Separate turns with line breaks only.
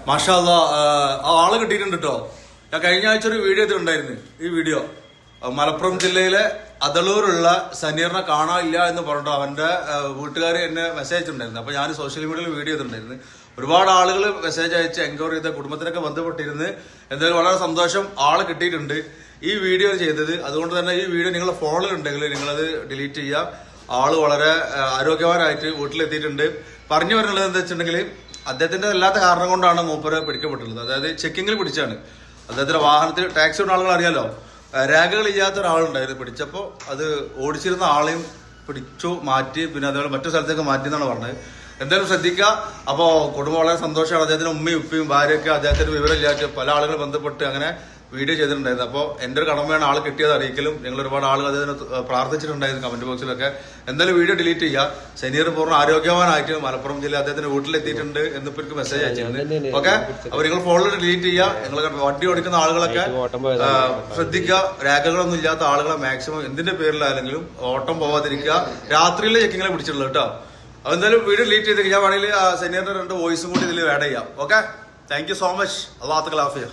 മാഷാ അല്ലാ, ആള് കിട്ടിയിട്ടുണ്ട് കേട്ടോ. ഞാൻ കഴിഞ്ഞ ആഴ്ച ഒരു വീഡിയോ ഉണ്ടായിരുന്നു. ഈ വീഡിയോ മലപ്പുറം ജില്ലയിലെ അതളൂരുള്ള സനീറിനെ കാണാനില്ല എന്ന് പറഞ്ഞിട്ട് അവന്റെ വീട്ടുകാർ എന്നെ മെസ്സേജ് അയച്ചിട്ടുണ്ടായിരുന്നു. അപ്പൊ ഞാൻ സോഷ്യൽ മീഡിയയിൽ വീഡിയോ ചെയ്തിട്ടുണ്ടായിരുന്നു. ഒരുപാട് ആളുകൾ മെസ്സേജ് അയച്ച് എൻക്വയറി ചെയ്ത കുടുംബത്തിനൊക്കെ ബന്ധപ്പെട്ടിരുന്ന്. എന്തായാലും വളരെ സന്തോഷം, ആള് കിട്ടിയിട്ടുണ്ട്. ഈ വീഡിയോ ചെയ്തത് അതുകൊണ്ട് തന്നെ ഈ വീഡിയോ നിങ്ങളുടെ ഫോണിൽ ഉണ്ടെങ്കിൽ നിങ്ങളത് ഡിലീറ്റ് ചെയ്യുക. ആള് വളരെ ആരോഗ്യവാനായിട്ട് വീട്ടിലെത്തിയിട്ടുണ്ട്. പറഞ്ഞു വരുന്നുള്ളത് എന്താ വെച്ചിട്ടുണ്ടെങ്കിൽ, അദ്ദേഹത്തിന്റെ അല്ലാത്ത കാരണം കൊണ്ടാണ് മൂപ്പര് പിടിക്കപ്പെട്ടുള്ളത്. അതായത് ചെക്കിങ്ങിൽ പിടിച്ചാണ്. അദ്ദേഹത്തിന്റെ വാഹനത്തിൽ ടാക്സി ഉള്ള ആളുകൾ അറിയാലോ, രേഖകളില്ലാത്ത ഒരാളുണ്ടായിരുന്നു. പിടിച്ചപ്പോൾ അത് ഓടിച്ചിരുന്ന ആളെയും പിടിച്ചു മാറ്റി, പിന്നെ അതുപോലെ മറ്റു സ്ഥലത്തേക്ക് മാറ്റി എന്നാണ് പറഞ്ഞത്. എന്തായാലും ശ്രദ്ധിക്കുക. അപ്പോൾ കുടുംബം വളരെ സന്തോഷമാണ്. അദ്ദേഹത്തിന്റെ ഉമ്മയും ഉപ്പയും ഭാര്യയൊക്കെ അദ്ദേഹത്തിന് വിവരമില്ലാത്ത പല ആളുകൾ ബന്ധപ്പെട്ട് അങ്ങനെ വീഡിയോ ചെയ്തിട്ടുണ്ടായിരുന്നു. അപ്പോൾ എൻ്റെ ഒരു കടമയാണ് ആൾ കിട്ടിയത് അറിയിക്കലും. നിങ്ങൾ ഒരുപാട് ആളുകൾ അതിന് പ്രാർത്ഥിച്ചിട്ടുണ്ടായിരുന്നു കമന്റ് ബോക്സിലൊക്കെ. എന്തായാലും വീഡിയോ ഡിലീറ്റ് ചെയ്യുക. സനീർ പൂർണ്ണ ആരോഗ്യവാനായിട്ട് മലപ്പുറം ജില്ല അദ്ദേഹത്തിന്റെ വീട്ടിലെത്തിയിട്ടുണ്ട് എന്നിപ്പോൾ എനിക്ക് മെസ്സേജ് അയച്ചിട്ടുണ്ട്. ഓക്കെ, അപ്പോൾ നിങ്ങൾ ഫോണിൽ ഡിലീറ്റ് ചെയ്യുക. നിങ്ങൾ വണ്ടി ഓടിക്കുന്ന ആളുകളൊക്കെ ശ്രദ്ധിക്കുക. രേഖകളൊന്നും ഇല്ലാത്ത ആളുകളെ മാക്സിമം എന്തിന്റെ പേരിലാണെങ്കിലും ഓട്ടം പോവാതിരിക്കുക. രാത്രിയിലെ ചെക്കിങ്ങിനെ പിടിച്ചിട്ടുള്ളൂ കേട്ടോ. അതെന്തായാലും വീഡിയോ ഡിലീറ്റ് ചെയ്ത് ഞാൻ വേണമെങ്കിൽ സനീറിന്റെ 2 വോയിസും കൂടി ഇതിൽ ആഡ് ചെയ്യാം. Okay, thank you so much. അല്ലാഹു തആല ആഫിയ.